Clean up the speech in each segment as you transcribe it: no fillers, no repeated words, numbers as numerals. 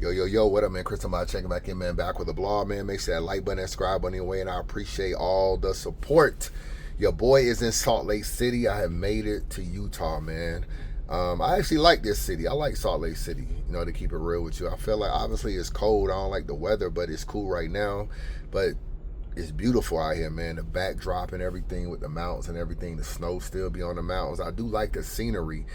Yo, what up, man? Chris, I'm checking back in, man. Back with a blog, man. Make sure that like button and subscribe button away, and I appreciate all the support. Your boy is in Salt Lake City. I have made it to Utah, man. I actually like this city. I like Salt Lake City, to keep it real with you. I feel like obviously it's cold. I don't like the weather, but it's cool right now. But it's beautiful out here, man. The backdrop and everything with the mountains and everything. The snow still be on the mountains. I do like the scenery.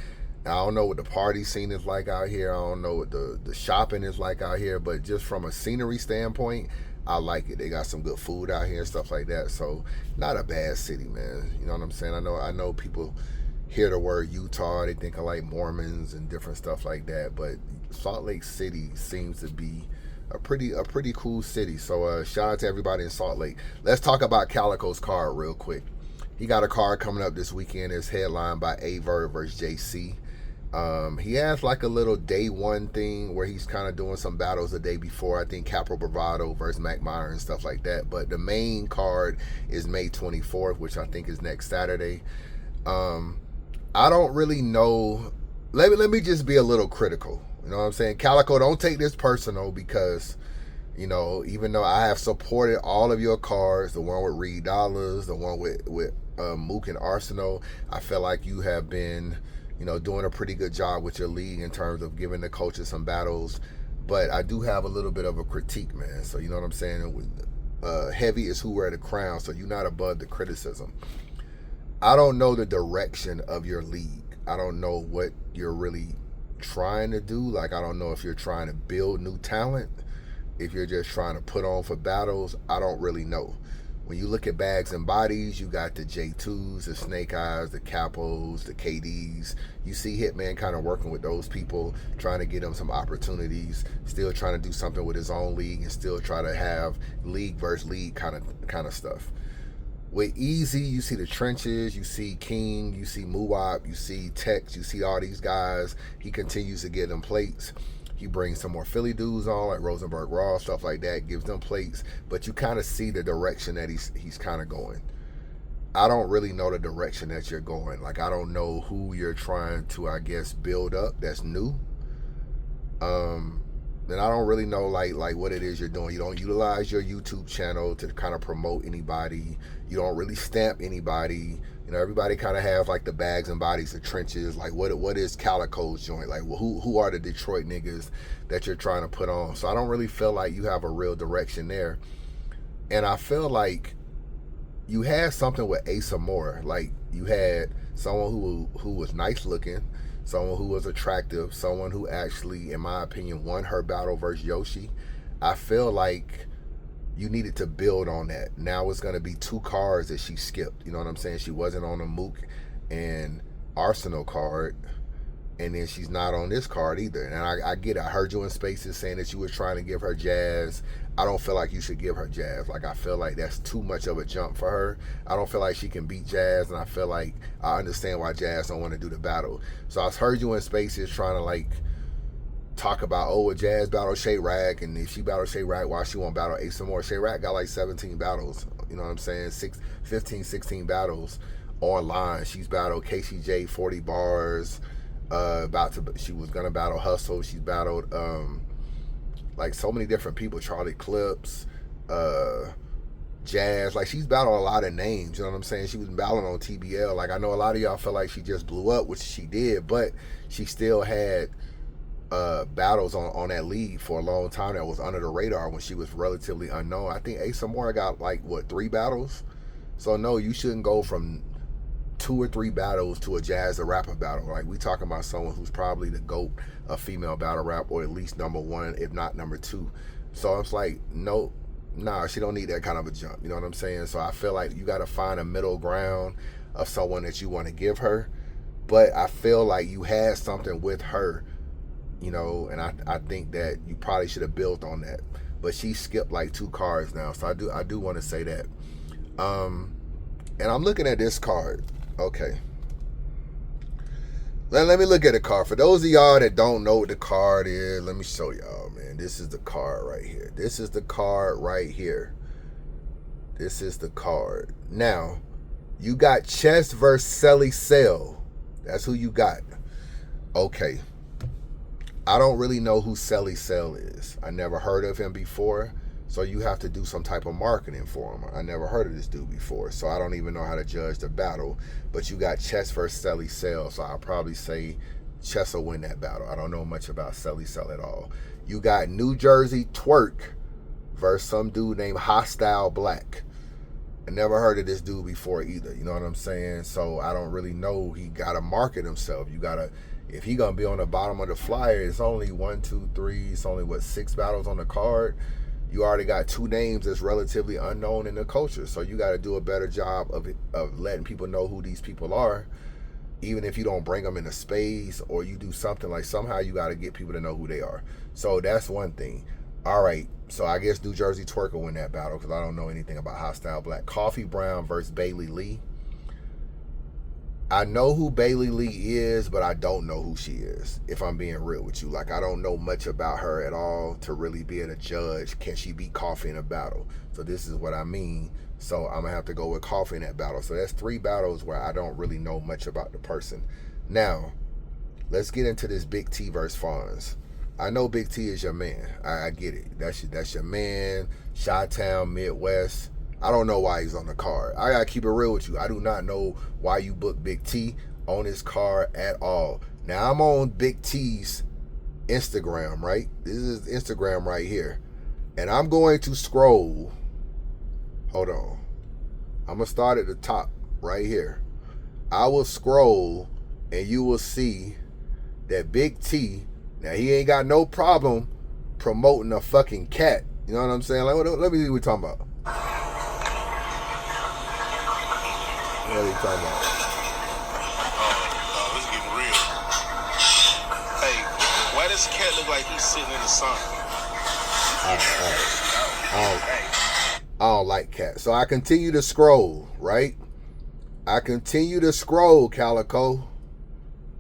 I don't know what the party scene is like out here. I don't know what the shopping is like out here. But just from a scenery standpoint, I like it. They got some good food out here and stuff like that. So not a bad city, man. You know what I'm saying? I know people hear the word Utah, they think of like Mormons and different stuff like that. But Salt Lake City seems to be a pretty cool city. So shout out to everybody in Salt Lake. Let's talk about Calicoe's card real quick. He got a card coming up this weekend. It's headlined by Verb versus JC. He has like a little day one thing where he's kind of doing some battles the day before. I think Capital Bravado versus Mac Meyer and stuff like that. But the main card is May 24th, which I think is next Saturday. I don't really know. Let me just be a little critical. You know what I'm saying? Calicoe, don't take this personal because, even though I have supported all of your cards, the one with Reed Dollars, the one with Mook and Arsenal, I feel like you have been doing a pretty good job with your league in terms of giving the coaches some battles. But I do have a little bit of a critique, man. So you know what I'm saying? Heavy is who wear the crown, so you're not above the criticism. I don't know the direction of your league. I don't know what you're really trying to do. Like, I don't know if you're trying to build new talent, if you're just trying to put on for battles. I don't really know. When you look at bags and bodies, you got the J2s, the Snake Eyes, the Capos, the KDs. You see Hitman kind of working with those people, trying to get them some opportunities, still trying to do something with his own league, and still try to have league versus league kind of stuff. With Easy, you see the Trenches, you see King, you see Muwap, you see Tex, you see all these guys. He continues to get them plates. He brings some more Philly dudes on, like Rosenberg Raw, stuff like that, gives them plates. But you kind of see the direction that he's kind of going. I don't really know the direction that you're going. Like, I don't know who you're trying to, I guess, build up that's new. And I don't really know like what it is you're doing. You don't utilize your YouTube channel to kind of promote anybody. You don't really stamp anybody. Everybody kind of have like the bags and bodies, the Trenches. Like, what is Calicoe's joint? Like, who are the Detroit niggas that you're trying to put on? So I don't really feel like you have a real direction there. And I feel like you had something with Asa Moore. Like, you had someone who was nice looking, someone who was attractive, someone who actually, in my opinion, won her battle versus Yoshi. I feel like you needed to build on that. Now it's going to be 2 cards that she skipped. You know what I'm saying? She wasn't on the Mook and Arsenal card, and then she's not on this card either. And I get it. I heard you in spaces saying that you were trying to give her Jazz. I don't feel like you should give her Jazz. Like, I feel like that's too much of a jump for her. I don't feel like she can beat Jazz, and I feel like I understand why Jazz don't want to do the battle. So I heard you in spaces trying to like talk about, a Jazz battle Shay Rag, and if she battle Shay Rag, why she won't battle Asa Moore? Shay Rag got like 17 battles. You know what I'm saying? 15, 16 battles online. She's battled KCJ 40 bars. She was gonna battle Hustle. She's battled like so many different people. Charlie Clips, Jazz. Like, she's battled a lot of names. You know what I'm saying? She was battling on TBL. Like, I know a lot of y'all feel like she just blew up, which she did, but she still had battles on that league for a long time that was under the radar when she was relatively unknown. I think Asa Moore got like 3 battles. So no, you shouldn't go from 2 or 3 battles to a Jazz the Rapper battle. Like, we talking about someone who's probably the GOAT of female battle rap, or at least number 1, if not number 2. So it's like, no, nah, she don't need that kind of a jump. You know what I'm saying? So I feel like you got to find a middle ground of someone that you want to give her. But I feel like you had something with her, and I think that you probably should have built on that. But she skipped like 2 cards now. So I do want to say that. And I'm looking at this card. Okay. Let me look at the card. For those of y'all that don't know what the card is, let me show y'all, man. This is the card right here. This is the card right here. This is the card. Now, you got Chess versus Selly Cell. That's who you got. Okay. I don't really know who Selly Cell is. I never heard of him before. So you have to do some type of marketing for him. I never heard of this dude before, so I don't even know how to judge the battle. But you got Chess versus Selly Cell, so I'll probably say Chess will win that battle. I don't know much about Selly Cell at all. You got New Jersey Twerk versus some dude named Hostile Black. I never heard of this dude before either. You know what I'm saying? So I don't really know. He gotta market himself. You gotta, if he gonna be on the bottom of the flyer, it's only 1, 2, 3. It's only 6 battles on the card. You already got 2 names that's relatively unknown in the culture. So you got to do a better job of letting people know who these people are. Even if you don't bring them in a space or you do something, like somehow you got to get people to know who they are. So that's one thing. All right. So I guess New Jersey Twerk will win that battle because I don't know anything about Hostile Black. Coffee Brown versus Bailey Lee. I know who Bailey Lee is, but I don't know who she is, if I'm being real with you. Like, I don't know much about her at all to really be able to judge, can she beat Coffee in a battle? So this is what I mean. So I'm going to have to go with Coffee in that battle. So that's 3 battles where I don't really know much about the person. Now, let's get into this Big T versus Fonz. I know Big T is your man. I get it. That's your man. Chi-Town, Midwest. I don't know why he's on the card. I gotta keep it real with you. I do not know why you booked Big T on this card at all. Now I'm on Big T's Instagram, right? This is Instagram right here. And I'm going to scroll. Hold on. I'm gonna start at the top right here. I will scroll and you will see that Big T, now he ain't got no problem promoting a fucking cat. You know what I'm saying? Like, let me see what we're talking about. What are you talking about? Oh, this is getting real. Hey, why does cat look like he's sitting in the sun? I don't like cats. So I continue to scroll, right? I continue to scroll, Calicoe.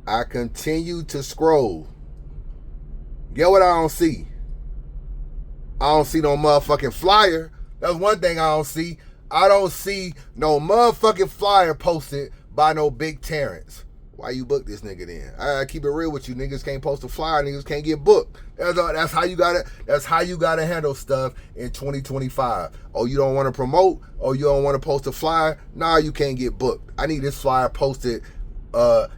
I continue to scroll. Get what I don't see? I don't see no motherfucking flyer. That's one thing I don't see. I don't see no motherfucking flyer posted by no Big Terrence. Why you book this nigga then? I keep it real with you. Niggas can't post a flyer. Niggas can't get booked. That's how you gotta. That's how you gotta handle stuff in 2025. Oh, you don't want to promote? Oh, you don't want to post a flyer? Nah, you can't get booked. I need this flyer posted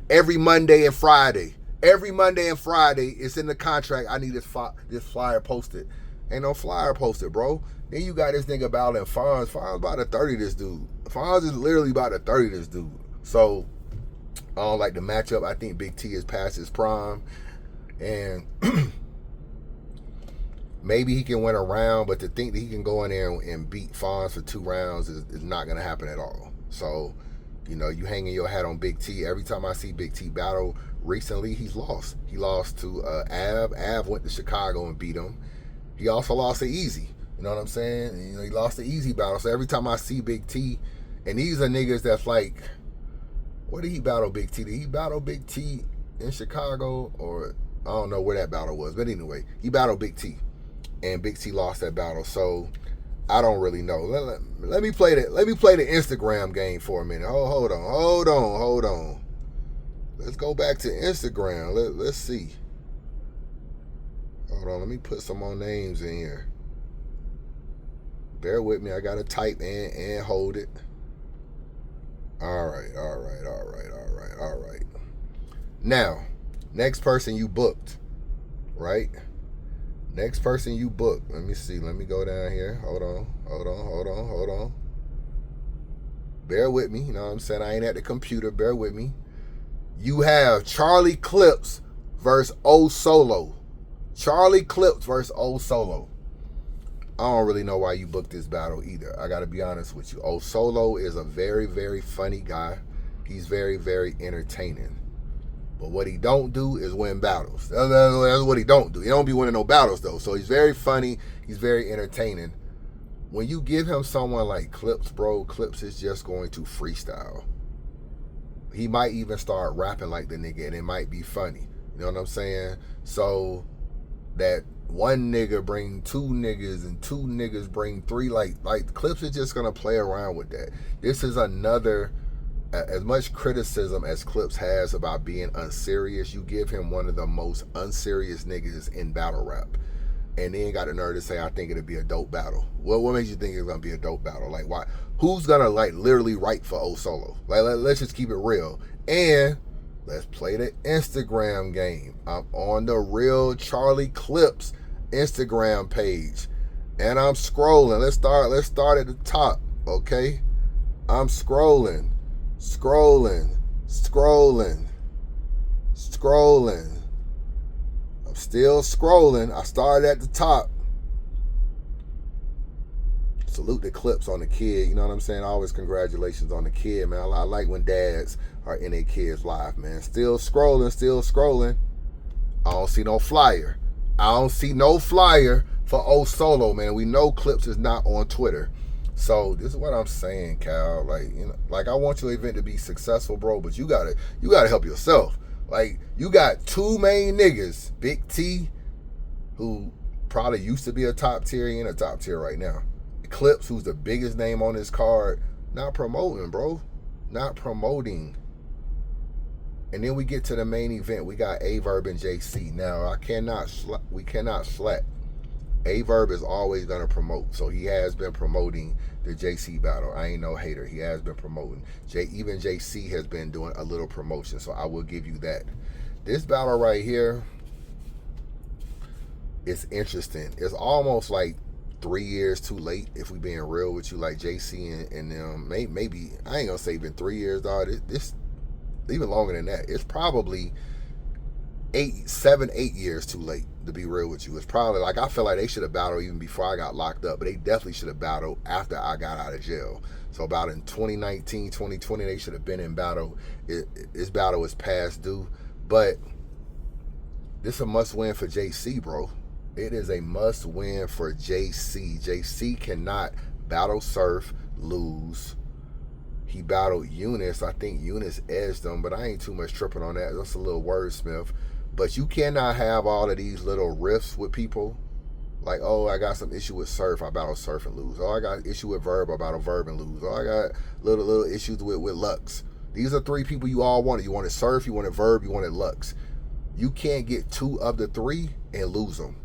every Monday and Friday. Every Monday and Friday, it's in the contract. I need this flyer posted. Ain't no flyer posted, bro. Then you got this nigga battling Fonz. Fonz about to 30 this dude. Fonz is literally about to 30 this dude. So I don't like the matchup. I think Big T is past his prime. And maybe he can win a round, but to think that he can go in there and beat Fonz for 2 rounds is not going to happen at all. So, you know, you hanging your hat on Big T. Every time I see Big T battle, recently he's lost. He lost to Av. Av went to Chicago and beat him. He also lost to Easy. You know what I'm saying? You know, he lost the Easy battle. So every time I see Big T, and these are niggas that's like, where did he battle Big T? Did he battle Big T in Chicago? Or I don't know where that battle was. But anyway, he battled Big T. And Big T lost that battle. So I don't really know. Let me play the Instagram game for a minute. Hold on. Let's go back to Instagram. Let's see. Hold on, let me put some more names in here. Bear with me, I gotta type and hold it. All right. Now, next person you booked, right? Next person you booked. Let me see. Let me go down here. Hold on. Bear with me. You know what I'm saying? I ain't at the computer. Bear with me. You have Charlie Clips versus O Solo. Charlie Clips versus O Solo. I don't really know why you booked this battle either. I got to be honest with you. O Solo is a very, very funny guy. He's very, very entertaining. But what he don't do is win battles. That's what he don't do. He don't be winning no battles, though. So he's very funny. He's very entertaining. When you give him someone like Clips, bro, Clips is just going to freestyle. He might even start rapping like the nigga, and it might be funny. You know what I'm saying? So that one nigga bring 2 niggas and 2 niggas bring 3, like Clips is just gonna play around with that. This is another as much criticism as Clips has about being unserious, you give him one of the most unserious niggas in battle rap. And then got the nerve to say, I think it'll be a dope battle. Well, what makes you think it's gonna be a dope battle? Like, why? Who's gonna like literally write for O Solo? Like, let's just keep it real. And let's play the Instagram game. I'm on the Real Charlie Clips Instagram page, and I'm scrolling. Let's start at the top, okay? I'm scrolling. I'm still scrolling. I started at the top. Salute the Clips on the kid. You know what I'm saying? Always congratulations on the kid, man. I like when dads are in their kids' life, man. Still scrolling. I don't see no flyer. For O Solo, man. We know Clips is not on Twitter. So this is what I'm saying, Cal. Like, you know, like I want your event to be successful, bro, but you gotta help yourself. Like, you got two main niggas, Big T, who probably used to be a top tier, he ain't a top tier right now. Clips, who's the biggest name on this card, not promoting, bro. Not promoting. And then we get to the main event. We got Verb and JC. Now, we cannot slack. Verb is always going to promote. So he has been promoting the JC battle. I ain't no hater. He has been promoting. Even JC has been doing a little promotion. So I will give you that. This battle right here is interesting. It's almost like 3 years too late, if we being real with you. Like JC and them, maybe, I ain't going to say even 3 years, dog. This even longer than that. It's probably 7, 8 years too late, to be real with you. It's probably, like, I feel like they should have battled even before I got locked up, but they definitely should have battled after I got out of jail. So about in 2019, 2020, they should have been in battle. This battle is past due, but this is a must win for JC, bro. It is a must win for JC. JC cannot battle Surf, lose. He battled Eunice. I think Eunice edged him, but I ain't too much tripping on that. That's a little wordsmith. But you cannot have all of these little riffs with people. Like, oh, I got some issue with Surf, I battle Surf and lose. Oh, I got issue with Verb, I battle Verb and lose. Oh, I got little issues with Lux. These are three people you all wanted. You wanted Surf, you wanted Verb, you wanted Lux. You can't get two of the three and lose them.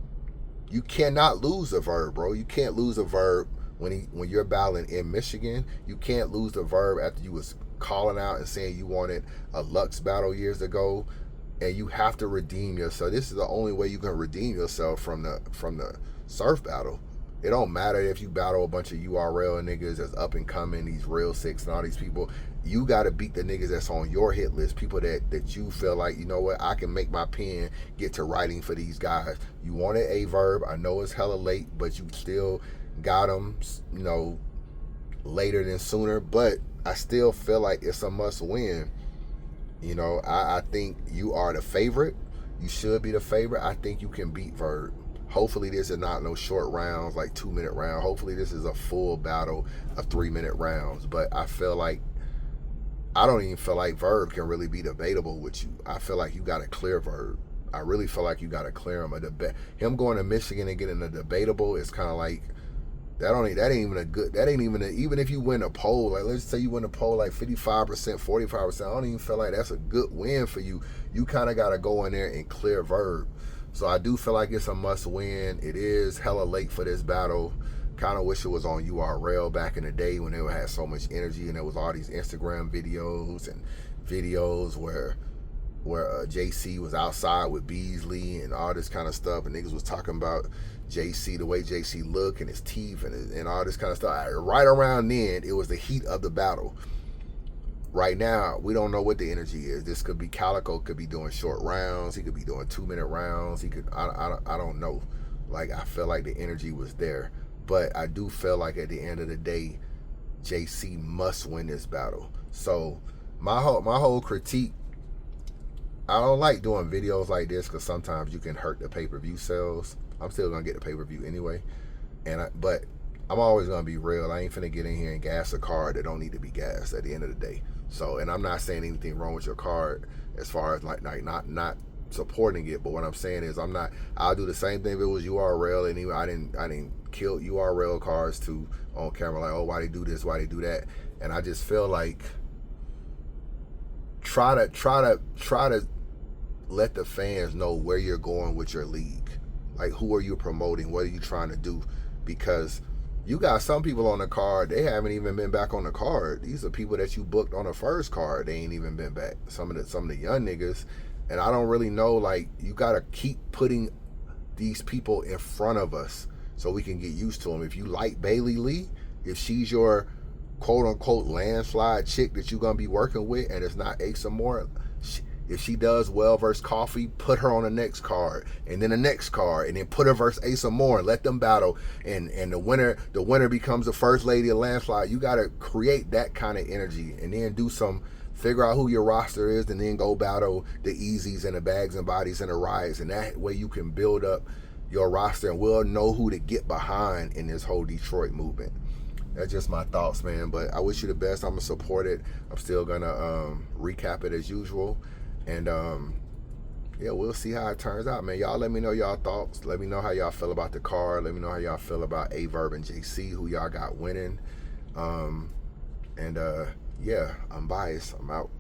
You cannot lose a Verb, bro. You can't lose a Verb when you're battling in Michigan. You can't lose the Verb after you was calling out and saying you wanted a Lux battle years ago, and you have to redeem yourself. This is the only way you can redeem yourself from the Surf battle. It don't matter if you battle a bunch of URL niggas that's up and coming, these Real Six and all these people. You got to beat the niggas that's on your hit list, people that you feel like, you know what, I can make my pen get to writing for these guys. You wanted a Verb. I know it's hella late, but you still got them, you know, later than sooner. But I still feel like it's a must win. You know, I think you are the favorite. You should be the favorite. I think you can beat Verb. Hopefully this is not no short rounds, like 2-minute round. Hopefully this is a full battle of 3-minute rounds. But I don't even feel like Verb can really be debatable with you. I feel like you got to clear Verb. I really feel like you got to clear him. Him going to Michigan and getting a debatable is kind of like, even if you win a poll, like let's say you win a poll like 55%, 45%, I don't even feel like that's a good win for you. You kind of got to go in there and clear Verb. So I do feel like it's a must win. It is hella late for this battle. Kind of wish it was on URL back in the day when they had so much energy and there was all these Instagram videos where JC was outside with Beasley and all this kind of stuff, and niggas was talking about JC, the way JC look and his teeth and all this kind of stuff. Right around then, it was the heat of the battle. Right now, we don't know what the energy is. This could be Calicoe could be doing short rounds. He could be doing 2-minute rounds. I don't know. Like, I feel like the energy was there. But I do feel like at the end of the day, JC must win this battle. So my whole critique, I don't like doing videos like this because sometimes you can hurt the pay-per-view sales. I'm still going to get the pay-per-view anyway. But I'm always going to be real. I ain't finna get in here and gas a card that don't need to be gassed at the end of the day. So, and I'm not saying anything wrong with your card as far as like not supporting it, but what I'm saying is I'll do the same thing if it was URL, and I didn't kill URL cards too on camera, like, oh, why they do this, why they do that. And I just feel like try to let the fans know where you're going with your league. Like, who are you promoting? What are you trying to do? Because you got some people on the card, they haven't even been back on the card. These are people that you booked on the first card. They ain't even been back. Some of the young niggas, and I don't really know. Like, you gotta keep putting these people in front of us so we can get used to them. If you like Bailey Lee, if she's your quote unquote landslide chick that you're gonna be working with, and it's not Asa Moore, if she does well versus Coffee, put her on the next card, and then the next card, and then put her versus Asa Moore, and let them battle, and the winner becomes the first lady of landslide. You gotta create that kind of energy, and then figure out who your roster is, and then go battle the Easies and the Bags and Bodies and the Riots, and that way you can build up your roster, and we'll know who to get behind in this whole Detroit movement. That's just my thoughts, man. But I wish you the best. I'm gonna support it. I'm still gonna recap it as usual. And yeah, we'll see how it turns out, man. Y'all let me know y'all thoughts. Let me know how y'all feel about the card. Let me know how y'all feel about Verb and JC, who y'all got winning. Yeah, I'm biased. I'm out.